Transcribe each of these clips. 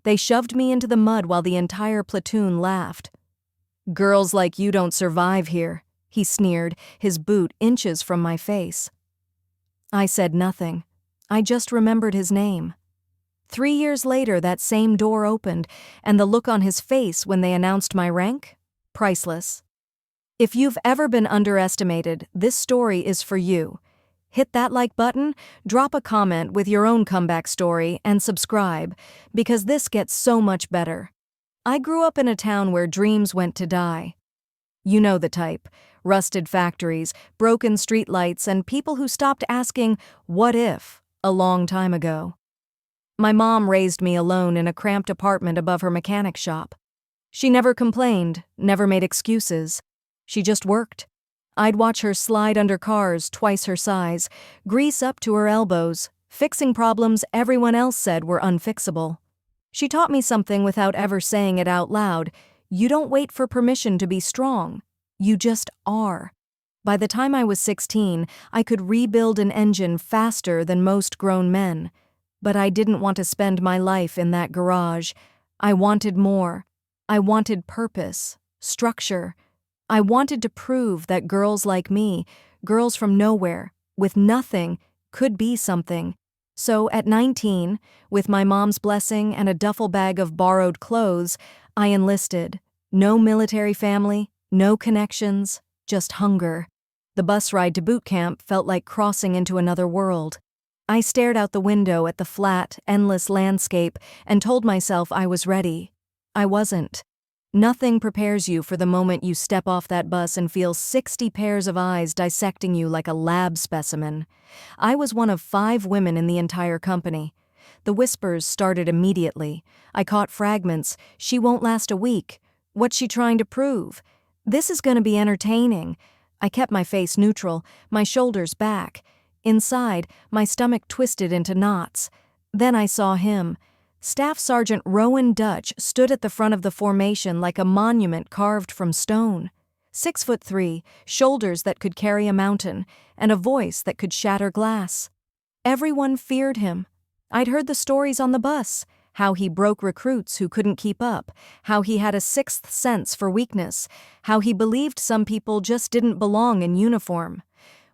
They shoved me into the mud while the entire platoon laughed. "Girls like you don't survive here," he sneered, his boot inches from my face. I said nothing. I just remembered his name. 3 years later, that same door opened, and the look on his face when they announced my rank? Priceless. If you've ever been underestimated, this story is for you. Hit that like button, drop a comment with your own comeback story, and subscribe, because this gets so much better. I grew up in a town where dreams went to die. You know the type: rusted factories, broken streetlights, and people who stopped asking, "What if?" a long time ago. My mom raised me alone in a cramped apartment above her mechanic shop. She never complained, never made excuses. She just worked. I'd watch her slide under cars twice her size, grease up to her elbows, fixing problems everyone else said were unfixable. She taught me something without ever saying it out loud: you don't wait for permission to be strong. You just are. By the time I was 16, I could rebuild an engine faster than most grown men. But I didn't want to spend my life in that garage. I wanted more. I wanted purpose, structure. I wanted to prove that girls like me, girls from nowhere, with nothing, could be something. So at 19, with my mom's blessing and a duffel bag of borrowed clothes, I enlisted. No military family, no connections, just hunger. The bus ride to boot camp felt like crossing into another world. I stared out the window at the flat, endless landscape and told myself I was ready. I wasn't. Nothing prepares you for the moment you step off that bus and feel 60 pairs of eyes dissecting you like a lab specimen. I was one of 5 women in the entire company. The whispers started immediately. I caught fragments. "She won't last a week. What's she trying to prove? This is going to be entertaining." I kept my face neutral, my shoulders back. Inside, my stomach twisted into knots. Then I saw him. Staff Sergeant Rowan Dutch stood at the front of the formation like a monument carved from stone. 6'3", shoulders that could carry a mountain, and a voice that could shatter glass. Everyone feared him. I'd heard the stories on the bus, how he broke recruits who couldn't keep up, how he had a sixth sense for weakness, how he believed some people just didn't belong in uniform.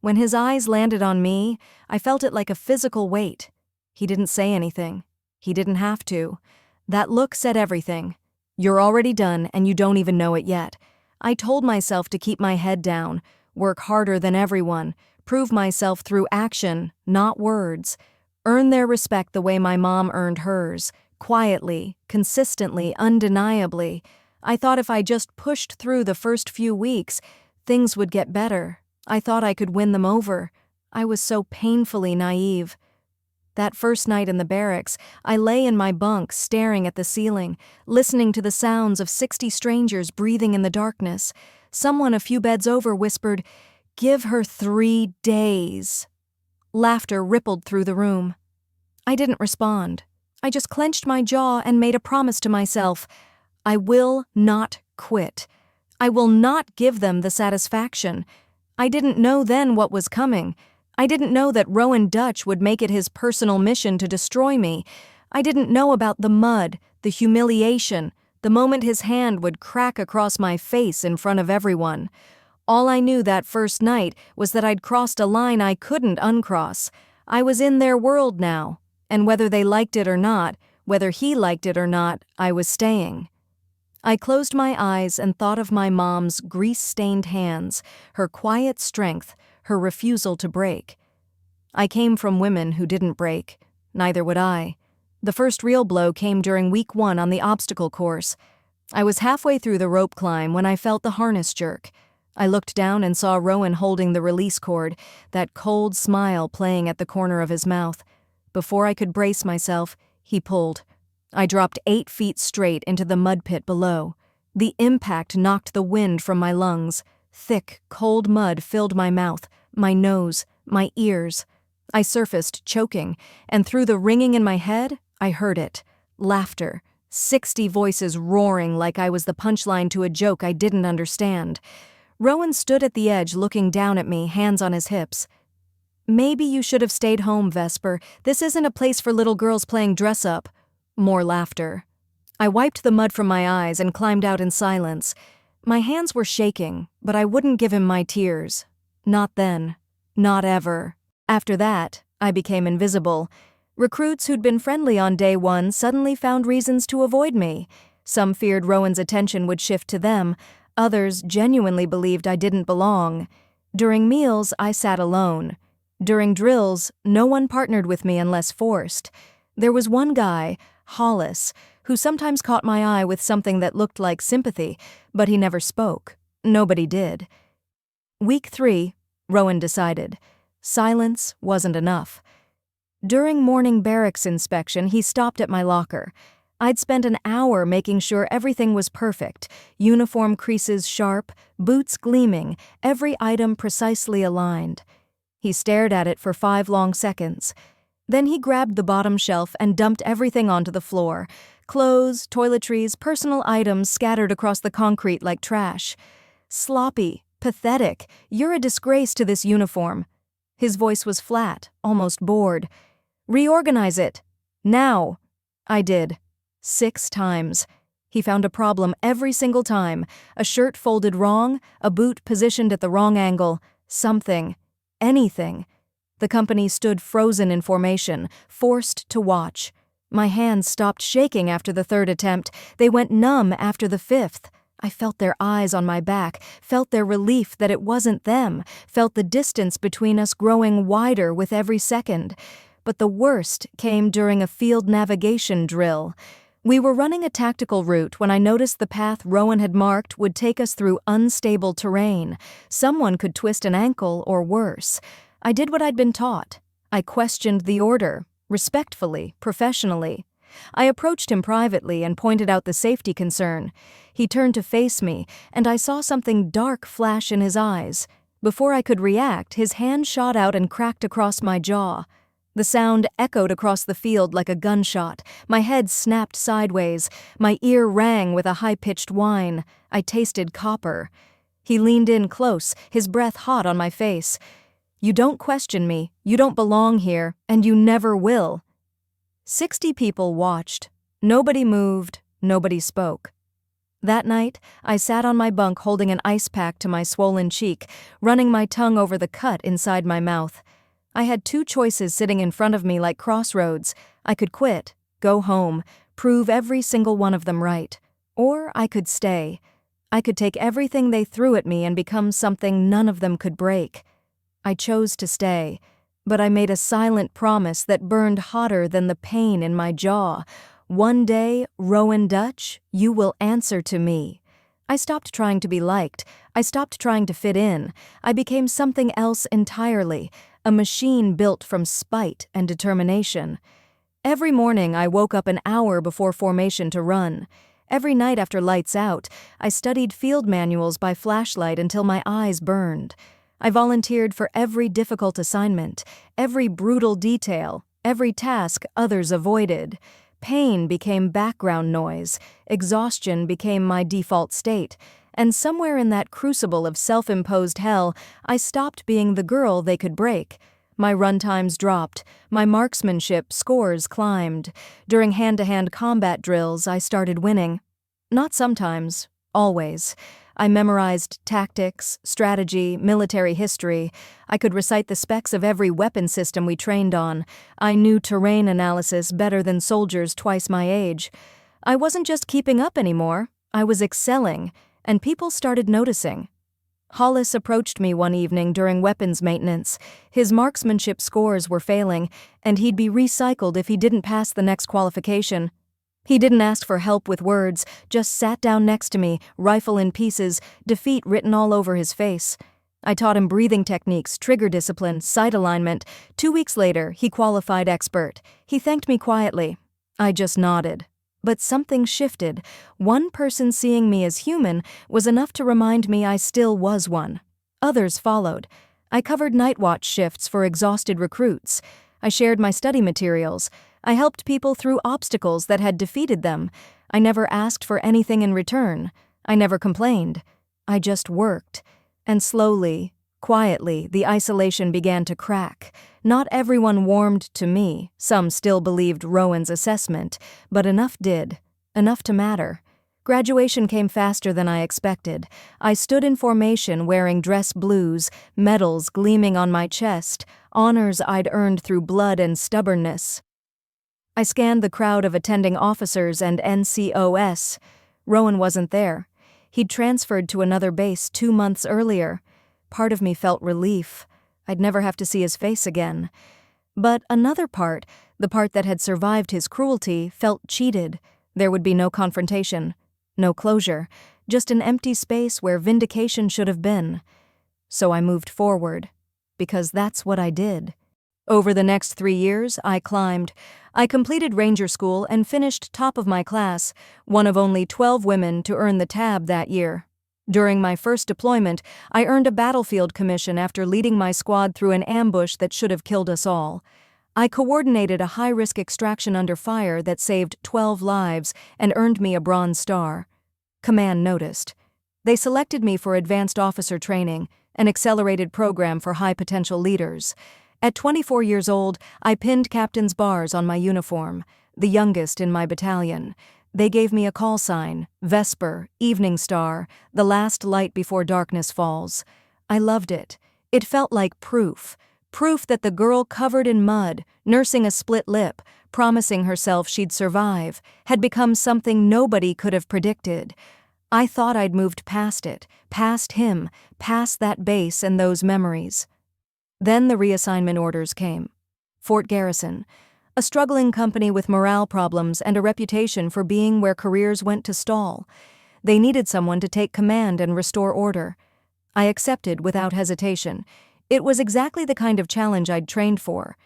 When his eyes landed on me, I felt it like a physical weight. He didn't say anything. He didn't have to. That look said everything. You're already done, and you don't even know it yet. I told myself to keep my head down, work harder than everyone, prove myself through action, not words, earn their respect the way my mom earned hers, quietly, consistently, undeniably. I thought if I just pushed through the first few weeks, things would get better. I thought I could win them over. I was so painfully naive. That first night in the barracks, I lay in my bunk staring at the ceiling, listening to the sounds of 60 strangers breathing in the darkness. Someone a few beds over whispered, "Give her 3 days." Laughter rippled through the room. I didn't respond. I just clenched my jaw and made a promise to myself. I will not quit. I will not give them the satisfaction. I didn't know then what was coming. I didn't know that Rowan Dutch would make it his personal mission to destroy me. I didn't know about the mud, the humiliation, the moment his hand would crack across my face in front of everyone. All I knew that first night was that I'd crossed a line I couldn't uncross. I was in their world now, and whether they liked it or not, whether he liked it or not, I was staying. I closed my eyes and thought of my mom's grease-stained hands, her quiet strength, her refusal to break. I came from women who didn't break. Neither would I. The first real blow came during week 1 on the obstacle course. I was halfway through the rope climb when I felt the harness jerk. I looked down and saw Rowan holding the release cord, that cold smile playing at the corner of his mouth. Before I could brace myself, he pulled. I dropped 8 feet straight into the mud pit below. The impact knocked the wind from my lungs. Thick, cold mud filled my mouth, my nose, my ears. I surfaced, choking, and through the ringing in my head, I heard it. Laughter. 60 voices roaring like I was the punchline to a joke I didn't understand. Rowan stood at the edge looking down at me, hands on his hips. "Maybe you should have stayed home, Vesper. This isn't a place for little girls playing dress-up." More laughter. I wiped the mud from my eyes and climbed out in silence. My hands were shaking, but I wouldn't give him my tears. Not then. Not ever. After that, I became invisible. Recruits who'd been friendly on day one suddenly found reasons to avoid me. Some feared Rowan's attention would shift to them. Others genuinely believed I didn't belong. During meals, I sat alone. During drills, no one partnered with me unless forced. There was one guy, Hollis, who sometimes caught my eye with something that looked like sympathy, but he never spoke. Nobody did. Week 3, Rowan decided. Silence wasn't enough. During morning barracks inspection, he stopped at my locker. I'd spent an hour making sure everything was perfect, uniform creases sharp, boots gleaming, every item precisely aligned. He stared at it for 5 long seconds. Then he grabbed the bottom shelf and dumped everything onto the floor. Clothes, toiletries, personal items scattered across the concrete like trash. Sloppy, pathetic, you're a disgrace to this uniform. His voice was flat, almost bored. Reorganize it. Now. I did. 6 times. He found a problem every single time. A shirt folded wrong, a boot positioned at the wrong angle, something, anything. The company stood frozen in formation, forced to watch. My hands stopped shaking after the 3rd attempt. They went numb after the 5th. I felt their eyes on my back, felt their relief that it wasn't them, felt the distance between us growing wider with every second. But the worst came during a field navigation drill. We were running a tactical route when I noticed the path Rowan had marked would take us through unstable terrain. Someone could twist an ankle or worse. I did what I'd been taught. I questioned the order, respectfully, professionally. I approached him privately and pointed out the safety concern. He turned to face me, and I saw something dark flash in his eyes. Before I could react, his hand shot out and cracked across my jaw. The sound echoed across the field like a gunshot. My head snapped sideways. My ear rang with a high-pitched whine. I tasted copper. He leaned in close, his breath hot on my face. You don't question me, you don't belong here, and you never will. 60 people watched. Nobody moved, nobody spoke. That night, I sat on my bunk holding an ice pack to my swollen cheek, running my tongue over the cut inside my mouth. I had 2 choices sitting in front of me like crossroads. I could quit, go home, prove every single one of them right. Or I could stay. I could take everything they threw at me and become something none of them could break. I chose to stay, but I made a silent promise that burned hotter than the pain in my jaw. One day, Rowan Dutch, you will answer to me. I stopped trying to be liked. I stopped trying to fit in. I became something else entirely, a machine built from spite and determination. Every morning, I woke up an hour before formation to run. Every night after lights out, I studied field manuals by flashlight until my eyes burned. I volunteered for every difficult assignment, every brutal detail, every task others avoided. Pain became background noise, exhaustion became my default state, and somewhere in that crucible of self-imposed hell, I stopped being the girl they could break. My run times dropped, my marksmanship scores climbed. During hand-to-hand combat drills, I started winning. Not sometimes, always. I memorized tactics, strategy, military history. I could recite the specs of every weapon system we trained on. I knew terrain analysis better than soldiers twice my age. I wasn't just keeping up anymore. I was excelling, and people started noticing. Hollis approached me one evening during weapons maintenance. His marksmanship scores were failing, and he'd be recycled if he didn't pass the next qualification. He didn't ask for help with words, just sat down next to me, rifle in pieces, defeat written all over his face. I taught him breathing techniques, trigger discipline, sight alignment. 2 weeks later, he qualified expert. He thanked me quietly. I just nodded. But something shifted. One person seeing me as human was enough to remind me I still was one. Others followed. I covered night watch shifts for exhausted recruits. I shared my study materials. I helped people through obstacles that had defeated them. I never asked for anything in return. I never complained. I just worked. And slowly, quietly, the isolation began to crack. Not everyone warmed to me. Some still believed Rowan's assessment, but enough did. enough to matter. Graduation came faster than I expected. I stood in formation wearing dress blues, medals gleaming on my chest, honors I'd earned through blood and stubbornness. I scanned the crowd of attending officers and NCOS. Rowan wasn't there. He'd transferred to another base 2 months earlier. Part of me felt relief. I'd never have to see his face again. But another part, the part that had survived his cruelty, felt cheated. There would be no confrontation, no closure, just an empty space where vindication should have been. So I moved forward, because that's what I did. Over the next 3 years, I climbed. I completed Ranger School and finished top of my class, one of only 12 women to earn the tab that year. During my first deployment, I earned a battlefield commission after leading my squad through an ambush that should have killed us all. I coordinated a high-risk extraction under fire that saved 12 lives and earned me a Bronze Star. Command noticed. They selected me for advanced officer training, an accelerated program for high-potential leaders. At 24 years old, I pinned captain's bars on my uniform, the youngest in my battalion. They gave me a call sign, Vesper, Evening Star, the last light before darkness falls. I loved it. It felt like proof that the girl covered in mud, nursing a split lip, promising herself she'd survive, had become something nobody could have predicted. I thought I'd moved past it, past him, past that base and those memories. Then the reassignment orders came. Fort Garrison, a struggling company with morale problems and a reputation for being where careers went to stall. They needed someone to take command and restore order. I accepted without hesitation. It was exactly the kind of challenge I'd trained for.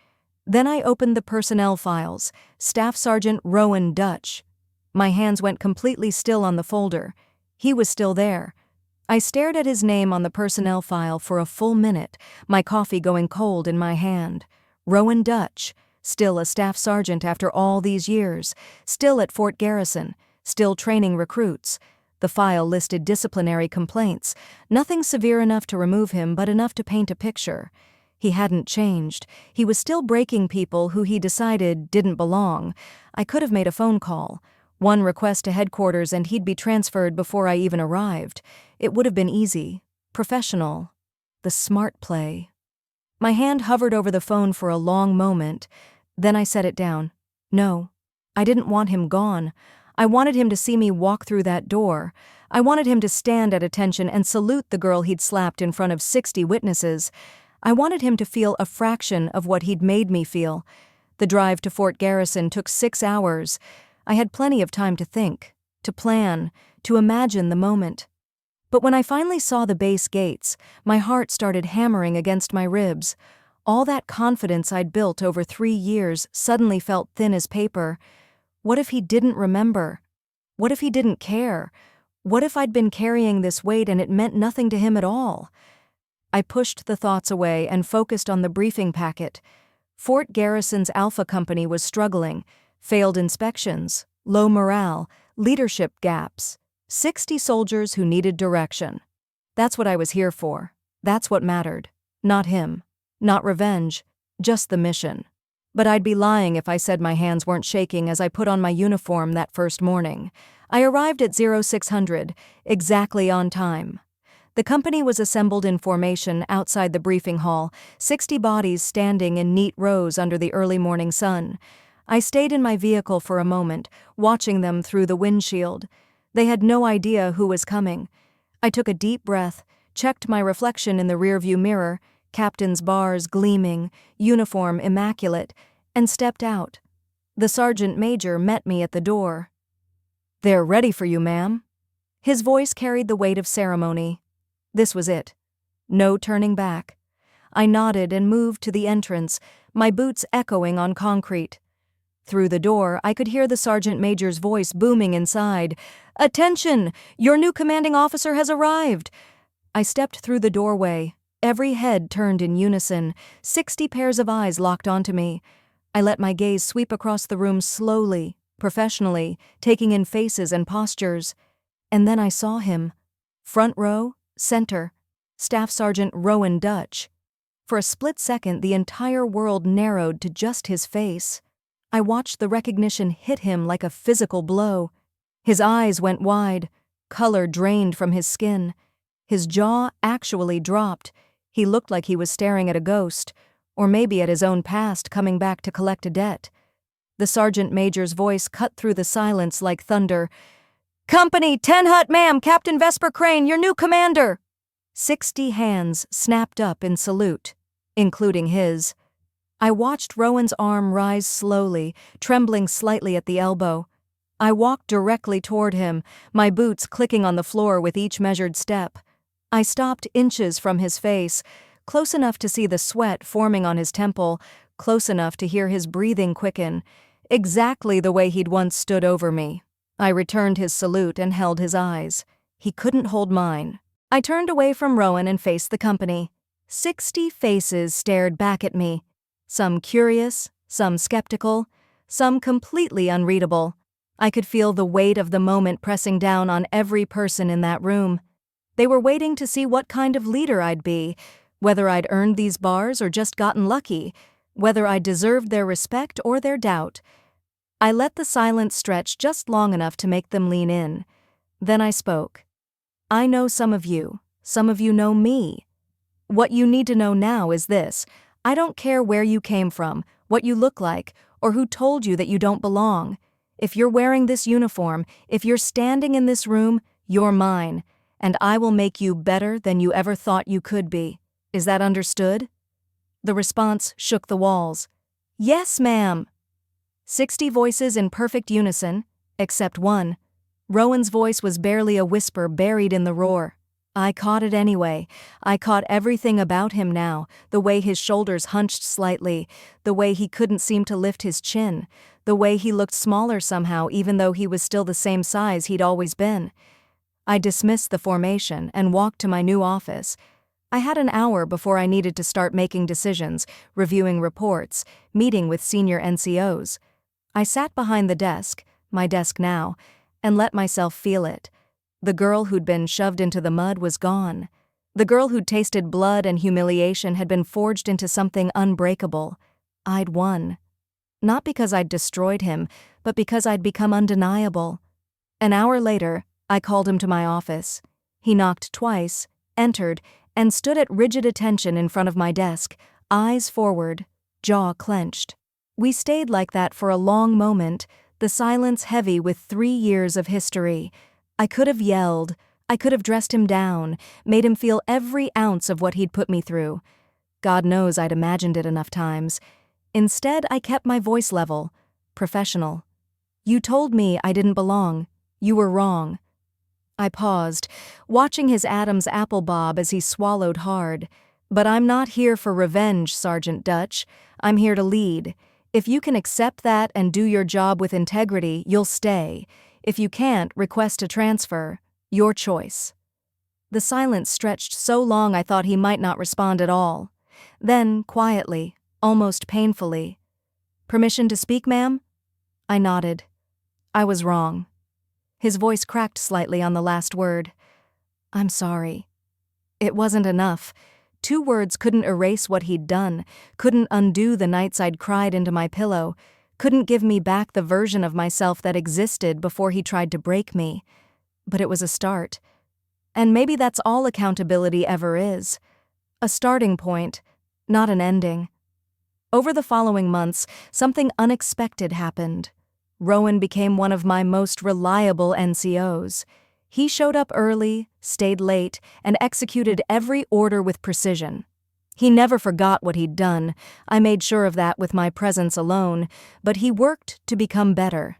Then I opened the personnel files, Staff Sergeant Rowan Dutch. My hands went completely still on the folder. He was still there. I stared at his name on the personnel file for a full minute, my coffee going cold in my hand. Rowan Dutch, still a staff sergeant after all these years, still at Fort Garrison, still training recruits. The file listed disciplinary complaints, nothing severe enough to remove him but enough to paint a picture. He hadn't changed. He was still breaking people who he decided didn't belong. I could have made a phone call. One request to headquarters and he'd be transferred before I even arrived. It would have been easy, professional, the smart play. My hand hovered over the phone for a long moment. Then I set it down. No, I didn't want him gone. I wanted him to see me walk through that door. I wanted him to stand at attention and salute the girl he'd slapped in front of 60 witnesses. I wanted him to feel a fraction of what he'd made me feel. The drive to Fort Garrison took 6 hours. I had plenty of time to think, to plan, to imagine the moment. But when I finally saw the base gates, my heart started hammering against my ribs. All that confidence I'd built over 3 years suddenly felt thin as paper. What if he didn't remember? What if he didn't care? What if I'd been carrying this weight and it meant nothing to him at all? I pushed the thoughts away and focused on the briefing packet. Fort Garrison's Alpha Company was struggling. Failed inspections, low morale, leadership gaps, 60 soldiers who needed direction. That's what I was here for. That's what mattered. Not him. Not revenge. Just the mission. But I'd be lying if I said my hands weren't shaking as I put on my uniform that first morning. I arrived at 0600, exactly on time. The company was assembled in formation outside the briefing hall, 60 bodies standing in neat rows under the early morning sun. I stayed in my vehicle for a moment, watching them through the windshield. They had no idea who was coming. I took a deep breath, checked my reflection in the rearview mirror, captain's bars gleaming, uniform immaculate, and stepped out. The sergeant major met me at the door. "They're ready for you, ma'am." His voice carried the weight of ceremony. This was it. No turning back. I nodded and moved to the entrance, my boots echoing on concrete. Through the door, I could hear the sergeant major's voice booming inside. "Attention! Your new commanding officer has arrived!" I stepped through the doorway. Every head turned in unison. 60 pairs of eyes locked onto me. I let my gaze sweep across the room slowly, professionally, taking in faces and postures. And then I saw him. Front row, center, Staff Sergeant Rowan Dutch. For a split second, the entire world narrowed to just his face. I watched the recognition hit him like a physical blow. His eyes went wide, color drained from his skin. His jaw actually dropped. He looked like he was staring at a ghost, or maybe at his own past coming back to collect a debt. The sergeant major's voice cut through the silence like thunder. "Company 10 Hut, ma'am, Captain Vesper Crane, your new commander!" 60 hands snapped up in salute, including his. I watched Rowan's arm rise slowly, trembling slightly at the elbow. I walked directly toward him, my boots clicking on the floor with each measured step. I stopped inches from his face, close enough to see the sweat forming on his temple, close enough to hear his breathing quicken, exactly the way he'd once stood over me. I returned his salute and held his eyes. He couldn't hold mine. I turned away from Rowan and faced the company. 60 faces stared back at me. Some curious, some skeptical, some completely unreadable. I could feel the weight of the moment pressing down on every person in that room. They were waiting to see what kind of leader I'd be, whether I'd earned these bars or just gotten lucky, whether I deserved their respect or their doubt. I let the silence stretch just long enough to make them lean in. Then I spoke. "I know some of you know me. What you need to know now is this: I don't care where you came from, what you look like, or who told you that you don't belong. If you're wearing this uniform, if you're standing in this room, you're mine, and I will make you better than you ever thought you could be. Is that understood?" The response shook the walls. "Yes, ma'am." 60 voices in perfect unison, except one. Rowan's voice was barely a whisper buried in the roar. I caught it anyway. I caught everything about him now, the way his shoulders hunched slightly, the way he couldn't seem to lift his chin, the way he looked smaller somehow even though he was still the same size he'd always been. I dismissed the formation and walked to my new office. I had an hour before I needed to start making decisions, reviewing reports, meeting with senior NCOs. I sat behind the desk, my desk now, and let myself feel it. The girl who'd been shoved into the mud was gone. The girl who'd tasted blood and humiliation had been forged into something unbreakable. I'd won. Not because I'd destroyed him, but because I'd become undeniable. An hour later, I called him to my office. He knocked twice, entered, and stood at rigid attention in front of my desk, eyes forward, jaw clenched. We stayed like that for a long moment, the silence heavy with 3 years of history. I could have yelled. I could have dressed him down, made him feel every ounce of what he'd put me through. God knows I'd imagined it enough times. Instead, I kept my voice level, professional. "You told me I didn't belong. You were wrong." I paused, watching his Adam's apple bob as he swallowed hard. "But I'm not here for revenge, Sergeant Dutch. I'm here to lead. If you can accept that and do your job with integrity, you'll stay. If you can't, request a transfer. Your choice." The silence stretched so long I thought he might not respond at all. Then, quietly, almost painfully, "Permission to speak, ma'am?" I nodded. I was wrong. His voice cracked slightly on the last word. "I'm sorry." It wasn't enough. 2 words couldn't erase what he'd done, couldn't undo the nights I'd cried into my pillow, couldn't give me back the version of myself that existed before he tried to break me. But it was a start. And maybe that's all accountability ever is. A starting point, not an ending. Over the following months, something unexpected happened. Rowan became one of my most reliable NCOs. He showed up early, stayed late, and executed every order with precision. He never forgot what he'd done. I made sure of that with my presence alone, but he worked to become better.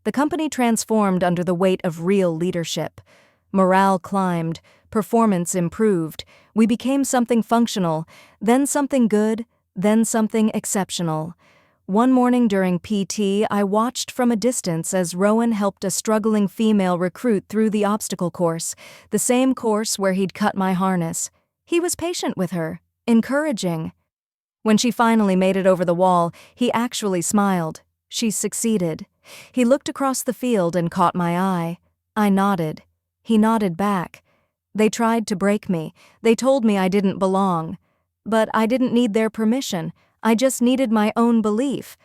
The company transformed under the weight of real leadership. Morale climbed, performance improved. We became something functional, then something good, then something exceptional. One morning during PT, I watched from a distance as Rowan helped a struggling female recruit through the obstacle course, the same course where he'd cut my harness. He was patient with her, encouraging. When she finally made it over the wall, he actually smiled. She succeeded. He looked across the field and caught my eye. I nodded. He nodded back. They tried to break me. They told me I didn't belong. But I didn't need their permission. I just needed my own belief.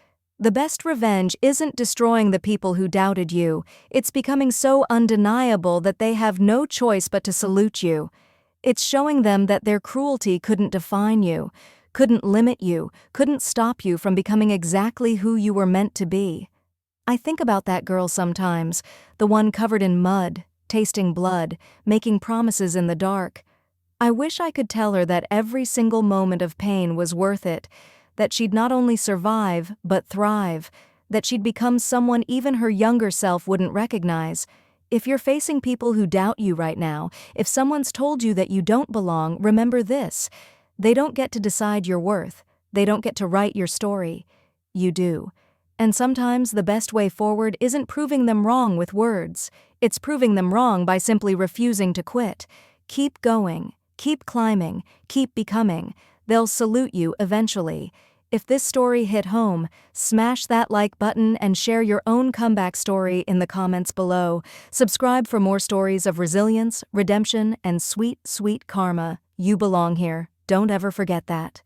The best revenge isn't destroying the people who doubted you, it's becoming so undeniable that they have no choice but to salute you. It's showing them that their cruelty couldn't define you, couldn't limit you, couldn't stop you from becoming exactly who you were meant to be. I think about that girl sometimes, the one covered in mud, tasting blood, making promises in the dark. I wish I could tell her that every single moment of pain was worth it, that she'd not only survive, but thrive, that she'd become someone even her younger self wouldn't recognize. If you're facing people who doubt you right now, if someone's told you that you don't belong, remember this: they don't get to decide your worth, they don't get to write your story. You do. And sometimes the best way forward isn't proving them wrong with words, it's proving them wrong by simply refusing to quit. Keep going, keep climbing, keep becoming. They'll salute you eventually. If this story hit home, smash that like button and share your own comeback story in the comments below. Subscribe for more stories of resilience, redemption, and sweet, sweet karma. You belong here. Don't ever forget that.